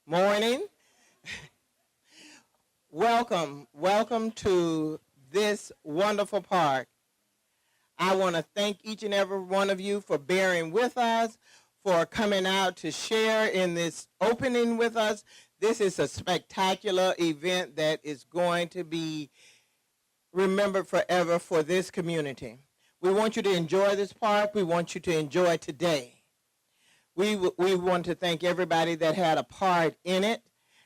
morning. Welcome to this wonderful park. I want to thank each and every one of you for bearing with us, for coming out to share in this opening with us. This is a spectacular event that is going to be remembered forever for this community. We want you to enjoy this park. We want you to enjoy today. We want to thank everybody that had a part in it.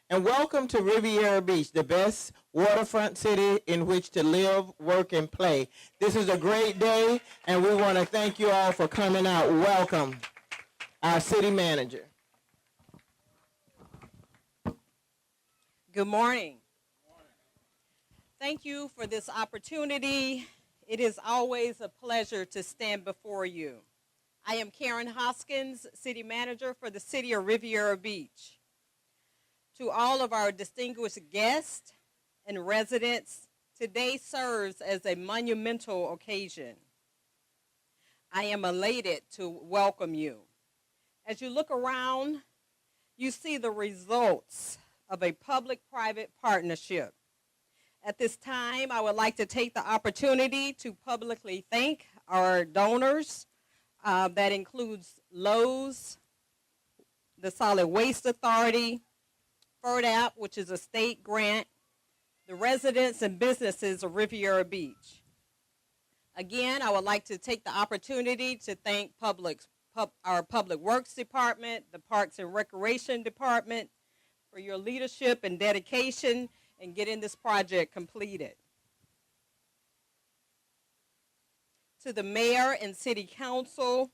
And welcome to Riviera Beach, the best waterfront city in which to live, work, and play. This is a great day, and we want to thank you all for coming out. Welcome, our city manager. Good morning. Thank you for this opportunity. It is always a pleasure to stand before you. I am Karen Hoskins, City Manager for the City of Riviera Beach. To all of our distinguished guests and residents, today serves as a monumental occasion. I am elated to welcome you. As you look around, you see the results of a public-private partnership. At this time, I would like to take the opportunity to publicly thank our donors. That includes Lowe's, the Solid Waste Authority, FERDAP, which is a state grant, the residents and businesses of Riviera Beach. Again, I would like to take the opportunity to thank our Public Works Department, the Parks and Recreation Department, for your leadership and dedication in getting this project completed. To the Mayor and City Council,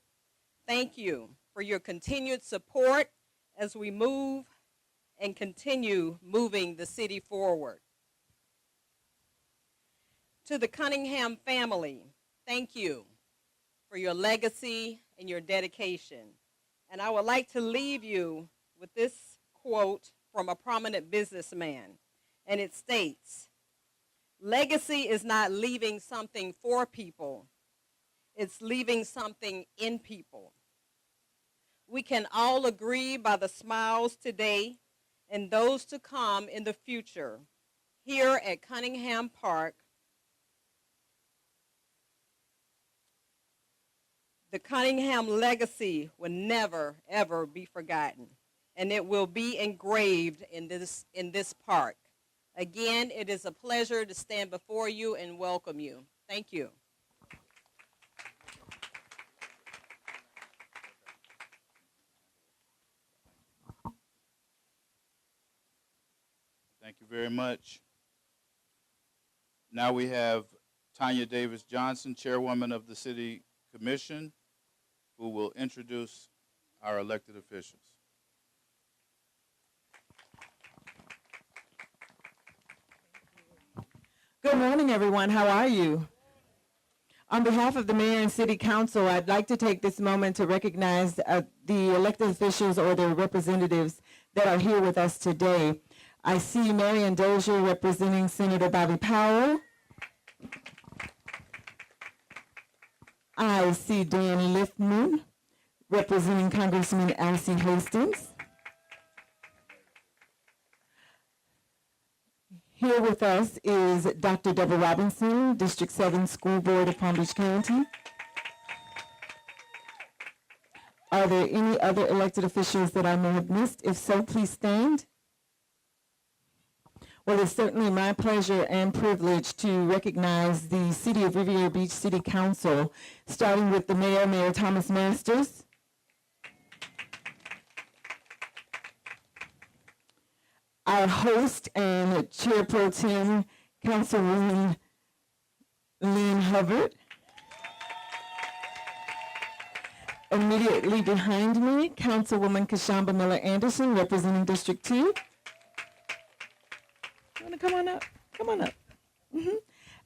thank you for your continued support as we move and continue moving the city forward. To the Cunningham family, thank you for your legacy and your dedication. And I would like to leave you with this quote from a prominent businessman, and it states, "Legacy is not leaving something for people. It's leaving something in people." We can all agree by the smiles today and those to come in the future here at Cunningham Park. The Cunningham legacy will never, ever be forgotten, and it will be engraved in this park. Again, it is a pleasure to stand before you and welcome you. Thank you. Thank you very much. Now we have Tonya Davis Johnson, Chairwoman of the City Commission, who will introduce our elected officials. Good morning, everyone. How are you? On behalf of the Mayor and City Council, I'd like to take this moment to recognize the elected officials or their representatives that are here with us today. I see Marion Dozier representing Senator Bobby Powell. I see Dan Liftman representing Congressman Alcee Hastings. Here with us is Dr. Deborah Robinson, District 7 School Board of Palm Beach County. Are there any other elected officials that I may have missed? If so, please stand. Well, it's certainly my pleasure and privilege to recognize the City of Riviera Beach City Council, starting with the Mayor, Mayor Thomas Masters. Our host and Chair Pro Tem, Councilwoman Lynn Hubbard. Immediately behind me, Councilwoman Kashamba Miller-Anderson, representing District 2. You want to come on up? Come on up.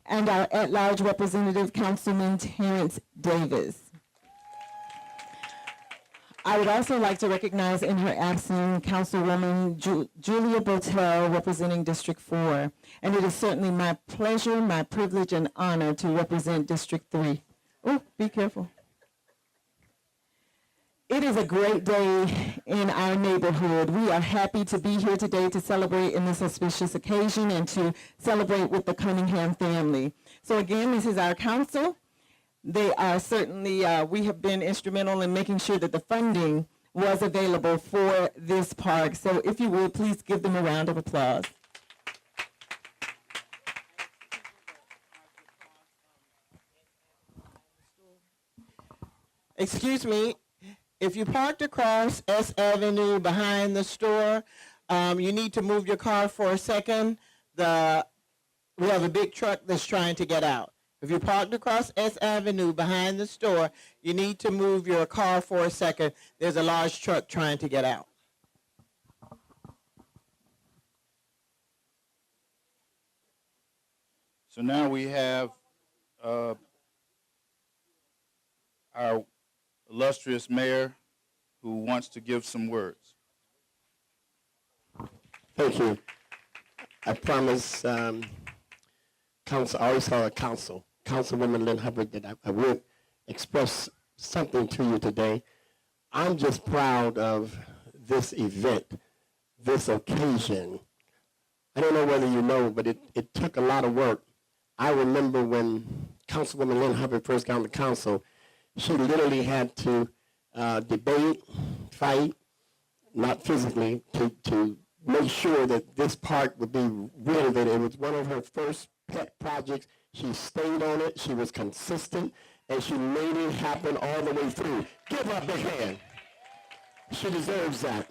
And our at-large representative, Councilman Terrence Davis. I would also like to recognize in her absence Councilwoman Julia Botel, representing District 4. And it is certainly my pleasure, my privilege, and honor to represent District 3. Oh, be careful. It is a great day in our neighborhood. We are happy to be here today to celebrate in this auspicious occasion and to celebrate with the Cunningham family. So again, this is our council. They are certainly, we have been instrumental in making sure that the funding was available for this park. So if you would, please give them a round of applause. Excuse me, if you parked across S Avenue behind the store, you need to move your car for a second. We have a big truck that's trying to get out. If you parked across S Avenue behind the store, you need to move your car for a second. There's a large truck trying to get out. So now we have our illustrious mayor who wants to give some words. Thank you. I promise, council, I always tell Councilwoman Lynn Hubbard that I would express something to you today. I'm just proud of this event, this occasion. I don't know whether you know, but it took a lot of work. I remember when Councilwoman Lynn Hubbard first got on the council, she literally had to debate, fight, not physically, to make sure that this park would be renovated. It was one of her first pet projects. She stayed on it, she was consistent, and she made it happen all the way through. Give her a big hand. She deserves that.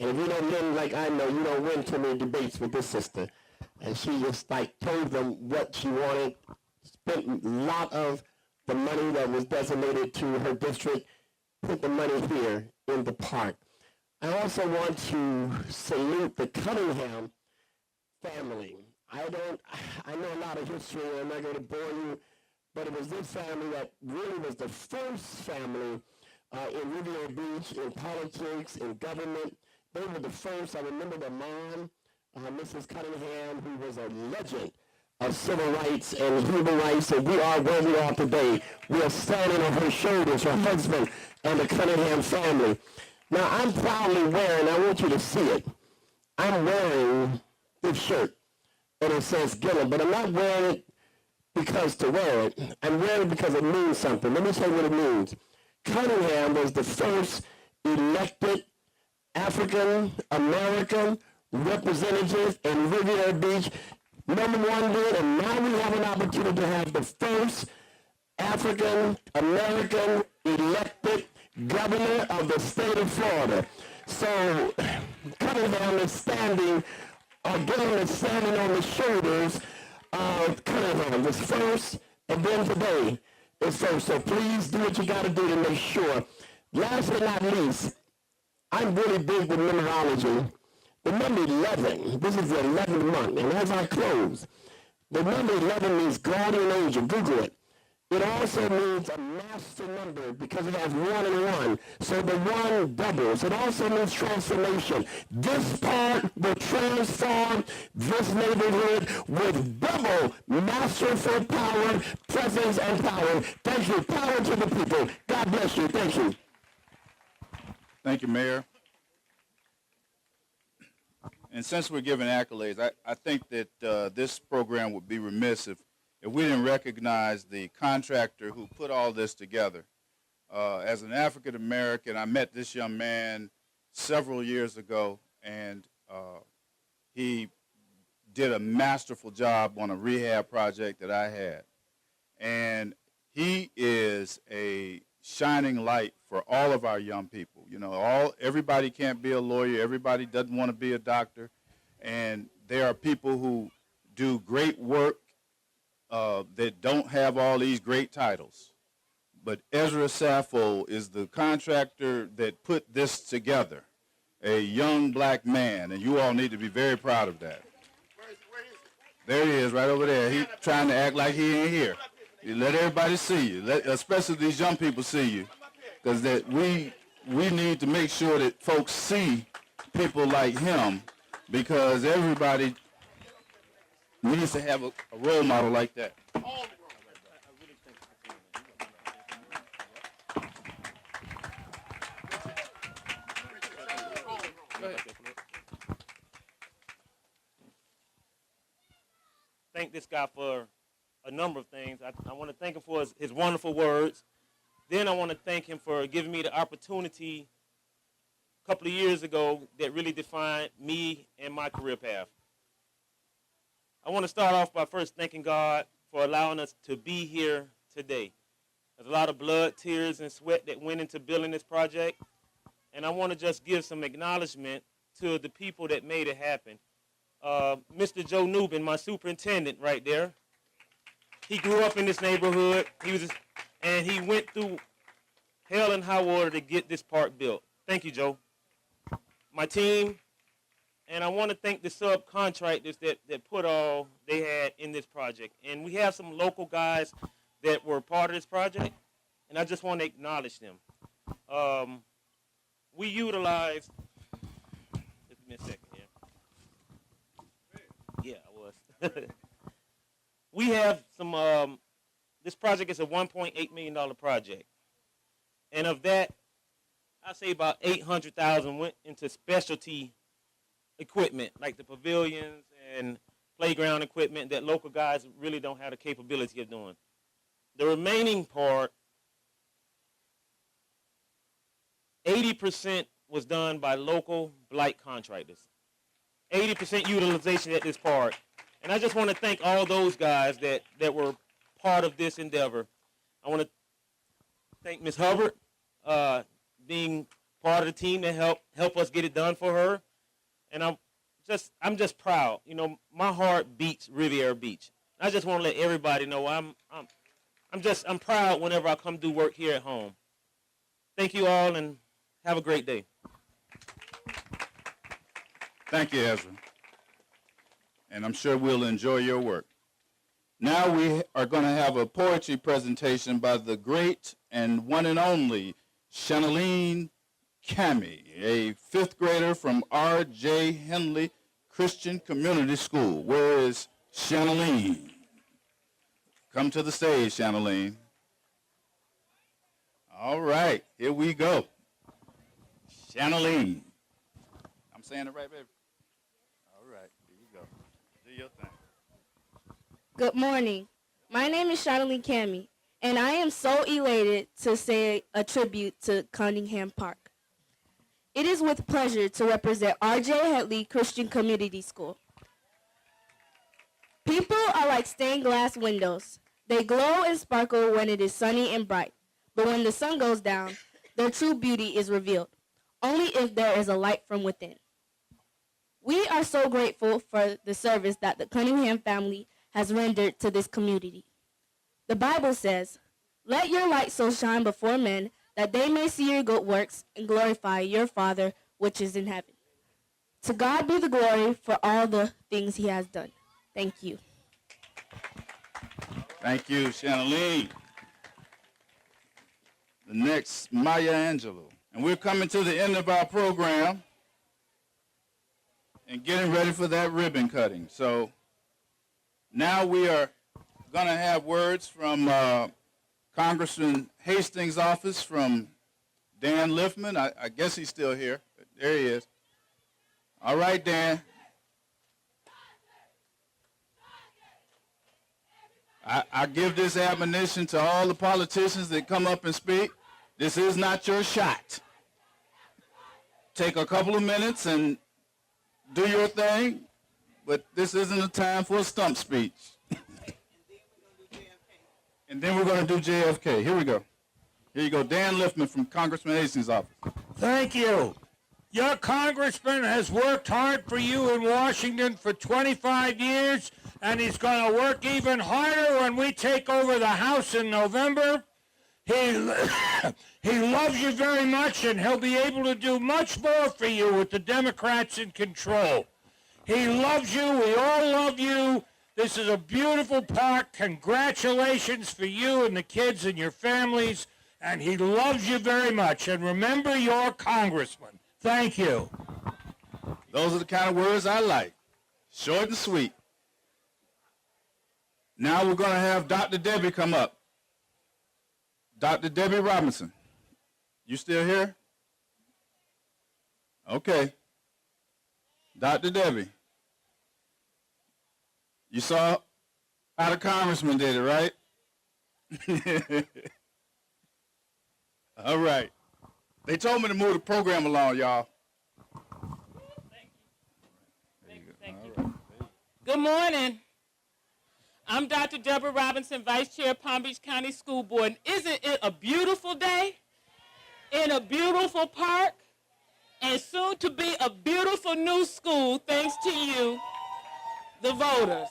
And if you don't win like I know, you don't win too many debates with this sister. And she just told them what she wanted, spent a lot of the money that was designated to her district, put the money here in the park. I also want to salute the Cunningham family. I know a lot of history, and I'm not going to bore you, but it was this family that really was the first family in Riviera Beach, in politics, in government. They were the first. I remember their mom, Mrs. Cunningham, who was a legend of civil rights and human rights, and we are where we are today. We are standing on her shoulders, her husband, and the Cunningham family. Now, I'm proudly wearing, I want you to see it, I'm wearing this shirt, and it says Gillum, but I'm not wearing it because to wear it. I'm wearing it because it means something. Let me tell you what it means. Cunningham was the first elected African-American representative in Riviera Beach. Number one did, and now we have an opportunity to have the first African-American elected governor of the state of Florida. So Cunningham is standing, Gillum is standing on the shoulders of Cunningham. It's first, and then today is first. So please do what you got to do to make sure. Last but not least, I'm really big with numerology. The number 11, this is the 11th month, and as I close, the number 11 means guardian angel. Google it. It also means a master number because it has 1 and 1. So the 1 doubles. It also means transformation. This part will transform this neighborhood with double masterful power, presence, and power. Thank you. Power to the people. God bless you. Thank you. Thank you, Mayor. And since we're giving accolades, I think that this program would be remiss if we didn't recognize the contractor who put all this together. As an African American, I met this young man several years ago, and he did a masterful job on a rehab project that I had. And he is a shining light for all of our young people. You know, everybody can't be a lawyer, everybody doesn't want to be a doctor, and there are people who do great work that don't have all these great titles. But Ezra Sappho is the contractor that put this together, a young black man, and you all need to be very proud of that. There he is, right over there. He's trying to act like he ain't here. You let everybody see you, especially these young people see you, because that we need to make sure that folks see people like him, because everybody needs to have a role model like that. Go ahead. Thank this guy for a number of things. I want to thank him for his wonderful words. Then I want to thank him for giving me the opportunity a couple of years ago that really defined me and my career path. I want to start off by first thanking God for allowing us to be here today. There's a lot of blood, tears, and sweat that went into building this project, and I want to just give some acknowledgement to the people that made it happen. Mr. Joe Newbin, my superintendent right there. He grew up in this neighborhood. And he went through hell and high water to get this park built. Thank you, Joe. My team, and I want to thank the subcontractors that put all they had in this project. And we have some local guys that were part of this project, and I just want to acknowledge them. We utilized, just give me a second here. Yeah, I was. We have some, this project is a $1.8 million project. And of that, I say about 800,000 went into specialty equipment, like the pavilions and playground equipment that local guys really don't have the capability of doing. The remaining part, 80% was done by local blight contractors. 80% utilization at this park. And I just want to thank all those guys that were part of this endeavor. I want to thank Ms. Hubbard, being part of the team that help us get it done for her. And I'm just proud. You know, my heart beats Riviera Beach. I just want to let everybody know I'm proud whenever I come do work here at home. Thank you all and have a great day. Thank you, Ezra. And I'm sure we'll enjoy your work. Now we are going to have a poetry presentation by the great and one and only Shanaline Cami, a fifth grader from R.J. Henley Christian Community School. Where is Shanaline? Come to the stage, Shanaline. All right, here we go. Shanaline. I'm saying it right, baby? All right, here you go. Do your thing. Good morning. My name is Shanaline Cami, and I am so elated to say a tribute to Cunningham Park. It is with pleasure to represent R.J. Henley Christian Community School. People are like stained glass windows. They glow and sparkle when it is sunny and bright, but when the sun goes down, their true beauty is revealed, only if there is a light from within. We are so grateful for the service that the Cunningham family has rendered to this community. The Bible says, "Let your light so shine before men that they may see your good works and glorify your Father which is in heaven." To God be the glory for all the things he has done. Thank you. Thank you, Shanaline. The next, Maya Angelou. And we're coming to the end of our program and getting ready for that ribbon cutting. So now we are going to have words from Congressman Hastings' office from Dan Liffman. I guess he's still here. There he is. All right, Dan. I give this admonition to all the politicians that come up and speak. This is not your shot. Take a couple of minutes and do your thing, but this isn't a time for a stump speech. And then we're going to do JFK. Here we go. Here you go. Dan Liffman from Congressman Hastings' office. Thank you. Your congressman has worked hard for you in Washington for 25 years, and he's going to work even harder when we take over the House in November. He loves you very much, and he'll be able to do much more for you with the Democrats in control. He loves you. We all love you. This is a beautiful park. Congratulations for you and the kids and your families, and he loves you very much. And remember your congressman. Thank you. Those are the kind of words I like. Short and sweet. Now we're going to have Dr. Debbie come up. Dr. Debbie Robinson. You still here? Okay. Dr. Debbie, you saw how the congressman did it, right? All right. They told me to move the program along, y'all. Thank you. Good morning. I'm Dr. Deborah Robinson, Vice Chair, Palm Beach County School Board. And isn't it a beautiful day in a beautiful park and soon to be a beautiful new school thanks to you, the voters.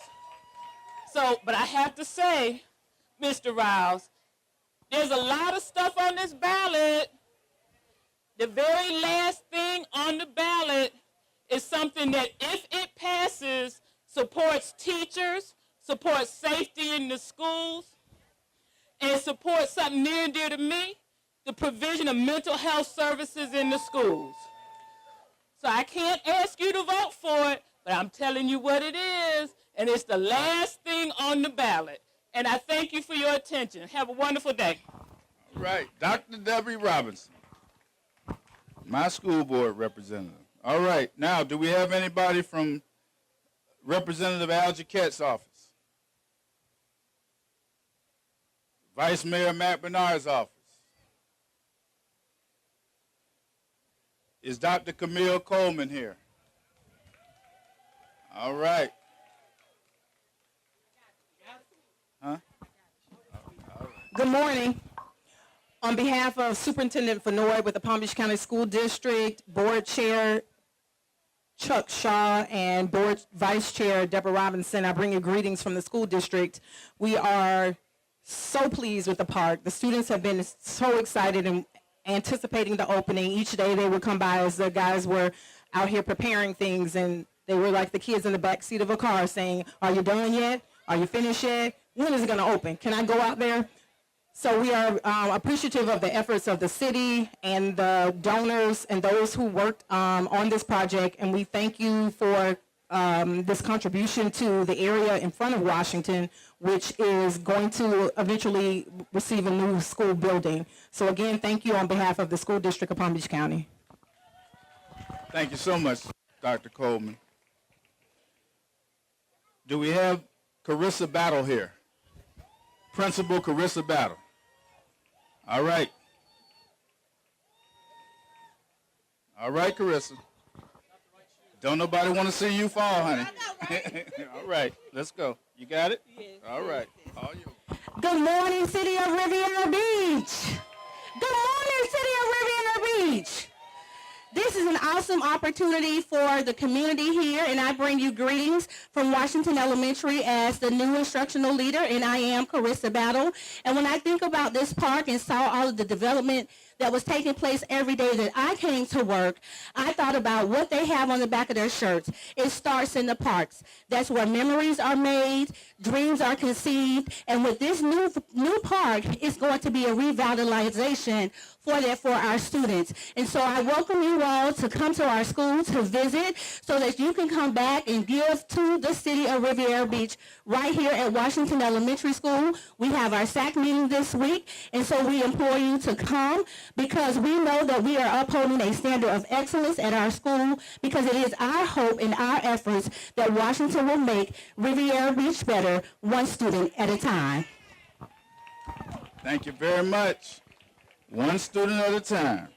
But I have to say, Mr. Riles, there's a lot of stuff on this ballot. The very last thing on the ballot is something that, if it passes, supports teachers, supports safety in the schools, and supports something near and dear to me, the provision of mental health services in the schools. So I can't ask you to vote for it, but I'm telling you what it is, and it's the last thing on the ballot. And I thank you for your attention. Have a wonderful day. All right, Dr. Debbie Robinson, my school board representative. All right, now, do we have anybody from Representative Al Jaquette's office? Vice Mayor Matt Bernard's office? Is Dr. Camille Coleman here? All right. Huh? Good morning. On behalf of Superintendent Fenoy with the Palm Beach County School District, Board Chair Chuck Shaw, and Board Vice Chair Deborah Robinson, I bring you greetings from the school district. We are so pleased with the park. The students have been so excited and anticipating the opening. Each day they would come by as the guys were out here preparing things, and they were like the kids in the back seat of a car saying, "Are you done yet? Are you finished yet? When is it going to open? Can I go out there?" So we are appreciative of the efforts of the city and the donors and those who worked on this project, and we thank you for this contribution to the area in front of Washington, which is going to eventually receive a new school building. So again, thank you on behalf of the School District of Palm Beach County. Thank you so much, Dr. Coleman. Do we have Carissa Battle here? Principal Carissa Battle. All right. All right, Carissa. Don't nobody want to see you fall, honey. All right, let's go. You got it? Yes. All right. All you. Good morning, City of Riviera Beach. Good morning, City of Riviera Beach. This is an awesome opportunity for the community here, and I bring you greetings from Washington Elementary as the new instructional leader, and I am Carissa Battle. And when I think about this park and saw all of the development that was taking place every day that I came to work, I thought about what they have on the back of their shirts. It starts in the parks. That's where memories are made, dreams are conceived, and with this new park, it's going to be a revitalization for our students. And so I welcome you all to come to our school to visit so that you can come back and give to the City of Riviera Beach right here at Washington Elementary School. We have our SAC meeting this week, and so we implore you to come because we know that we are upholding a standard of excellence at our school because it is our hope and our efforts that Washington will make Riviera Beach better, one student at a time. Thank you very much. One student at a time.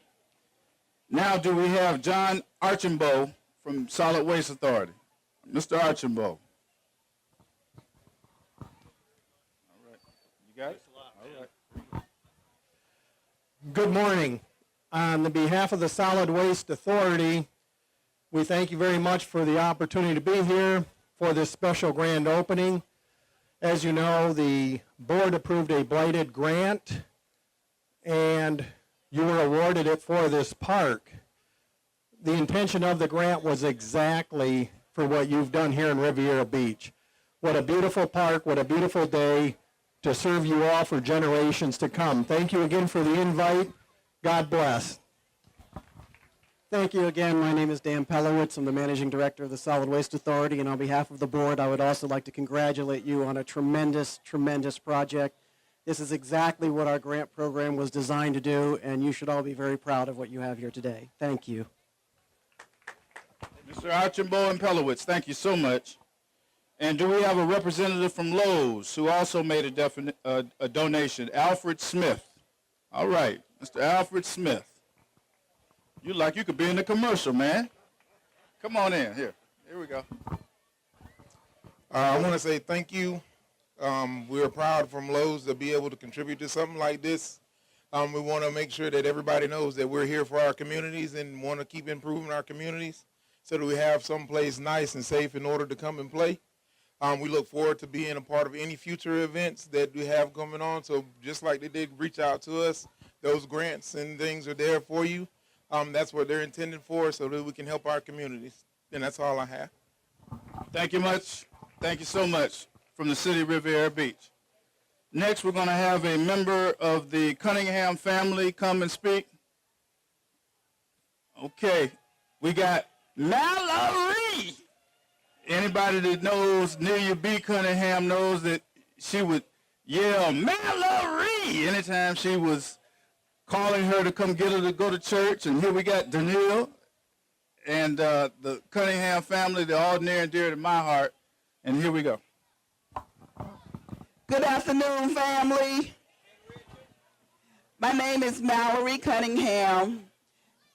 Now, do we have John Archambault from Solid Waste Authority? Mr. Archambault. All right. You got it? All right. Good morning. On the behalf of the Solid Waste Authority, we thank you very much for the opportunity to be here for this special grand opening. As you know, the board approved a blighted grant, and you were awarded it for this park. The intention of the grant was exactly for what you've done here in Riviera Beach. What a beautiful park, what a beautiful day to serve you all for generations to come. Thank you again for the invite. God bless. Thank you again. My name is Dan Pelowitz. I'm the Managing Director of the Solid Waste Authority, and on behalf of the board, I would also like to congratulate you on a tremendous, tremendous project. This is exactly what our grant program was designed to do, and you should all be very proud of what you have here today. Thank you. Mr. Archambault and Pelowitz, thank you so much. And do we have a representative from Lowe's who also made a donation? Alfred Smith. All right, Mr. Alfred Smith. You like you could be in the commercial, man. Come on in. Here we go. I want to say thank you. We're proud from Lowe's to be able to contribute to something like this. We want to make sure that everybody knows that we're here for our communities and want to keep improving our communities so that we have someplace nice and safe in order to come and play. We look forward to being a part of any future events that we have coming on. So just like they did reach out to us, those grants and things are there for you. That's what they're intended for, so that we can help our communities. And that's all I have. Thank you much. Thank you so much from the city of Riviera Beach. Next, we're going to have a member of the Cunningham family come and speak. Okay, we got Mallory. Anybody that knows Nelia B. Cunningham knows that she would yell Mallory anytime she was calling her to come get her to go to church. And here we got Danielle and the Cunningham family. They're all near and dear to my heart. And here we go. Good afternoon, family. My name is Mallory Cunningham.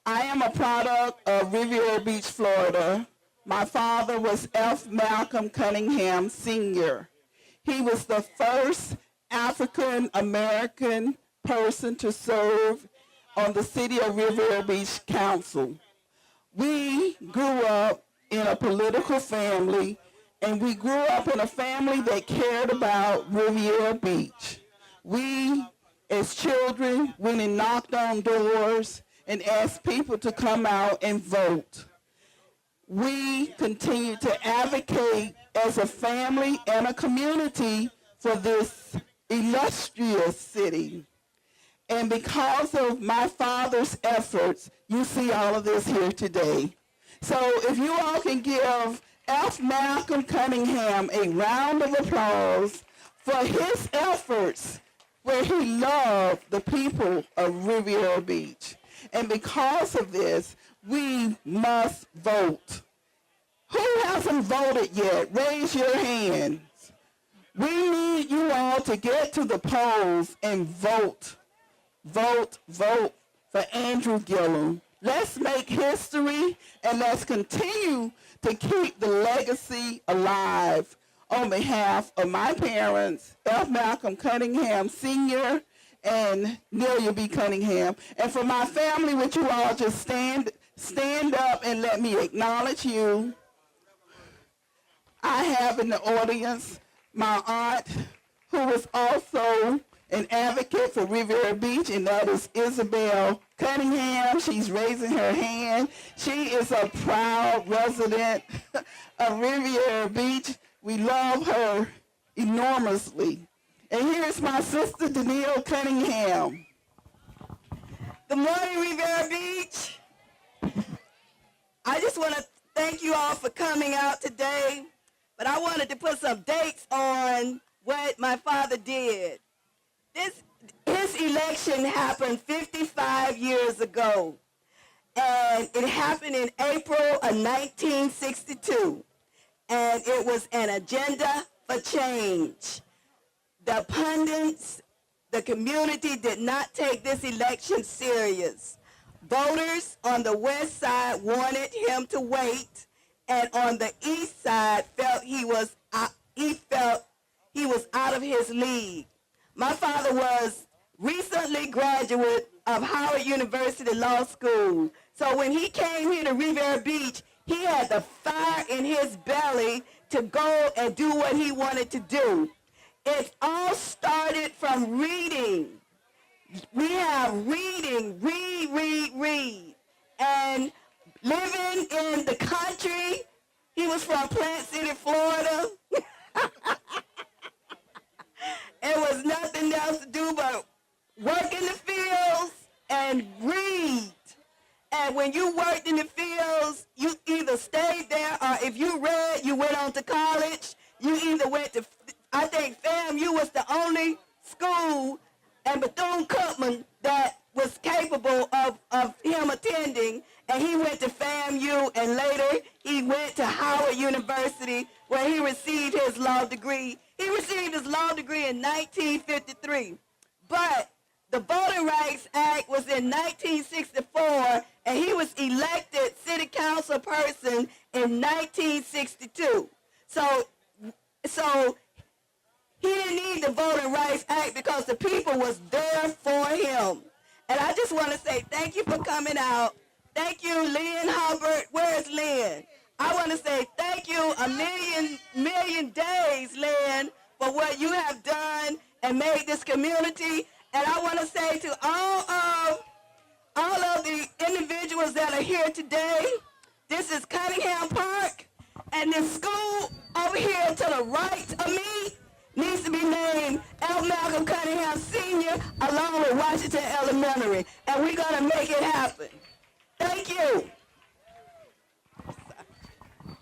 I am a product of Riviera Beach, Florida. My father was F. Malcolm Cunningham, Sr. He was the first African-American person to serve on the City of Riviera Beach Council. We grew up in a political family, and we grew up in a family that cared about Riviera Beach. We, as children, went and knocked on doors and asked people to come out and vote. We continue to advocate as a family and a community for this illustrious city. And because of my father's efforts, you see all of this here today. So if you all can give F. Malcolm Cunningham a round of applause for his efforts where he loved the people of Riviera Beach. And because of this, we must vote. Who hasn't voted yet? Raise your hands. We need you all to get to the polls and vote. Vote, vote for Andrew Gillum. Let's make history and let's continue to keep the legacy alive on behalf of my parents, F. Malcolm Cunningham Sr. and Nelia B. Cunningham. And for my family, would you all just stand up and let me acknowledge you. I have in the audience my aunt, who was also an advocate for Riviera Beach, and that is Isabel Cunningham. She's raising her hand. She is a proud resident of Riviera Beach. We love her enormously. And here's my sister, Danielle Cunningham. Good morning, Riviera Beach. I just want to thank you all for coming out today, but I wanted to put some dates on what my father did. His election happened 55 years ago, and it happened in April of 1962, and it was an agenda for change. The pundits, the community did not take this election serious. Voters on the west side wanted him to wait, and on the east side felt he was out of his league. My father was recently graduate of Howard University Law School. So when he came here to Riviera Beach, he had the fire in his belly to go and do what he wanted to do. It all started from reading. We have reading, read. And living in the country, he was from Plant City, Florida. There was nothing else to do but work in the fields and read. And when you worked in the fields, you either stayed there, or if you read, you went on to college. You either went to, I think FAMU was the only school, and Bethune-Cookman, that was capable of him attending, and he went to FAMU, and later he went to Howard University where he received his law degree. He received his law degree in 1953. But the Voting Rights Act was in 1964, and he was elected city council person in 1962. So he didn't need the Voting Rights Act because the people was there for him. And I just want to say thank you for coming out. Thank you, Lynn Hubbard. Where is Lynn? I want to say thank you a million days, Lynn, for what you have done and made this community. And I want to say to all of the individuals that are here today, this is Cunningham Park, and this school over here to the right of me needs to be named L. Malcolm Cunningham Sr. along with Washington Elementary, and we're going to make it happen. Thank you.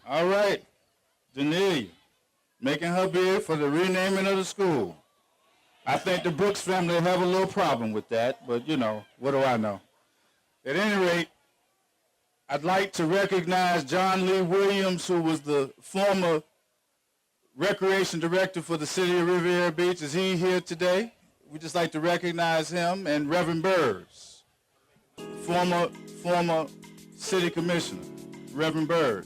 All right, Danelia, making her bid for the renaming of the school. I think the Brooks family have a little problem with that, but you know, what do I know? At any rate, I'd like to recognize John Lee Williams, who was the former Recreation Director for the City of Riviera Beach. Is he here today? We'd just like to recognize him, and Reverend Burrs, former City Commissioner, Reverend Burrs.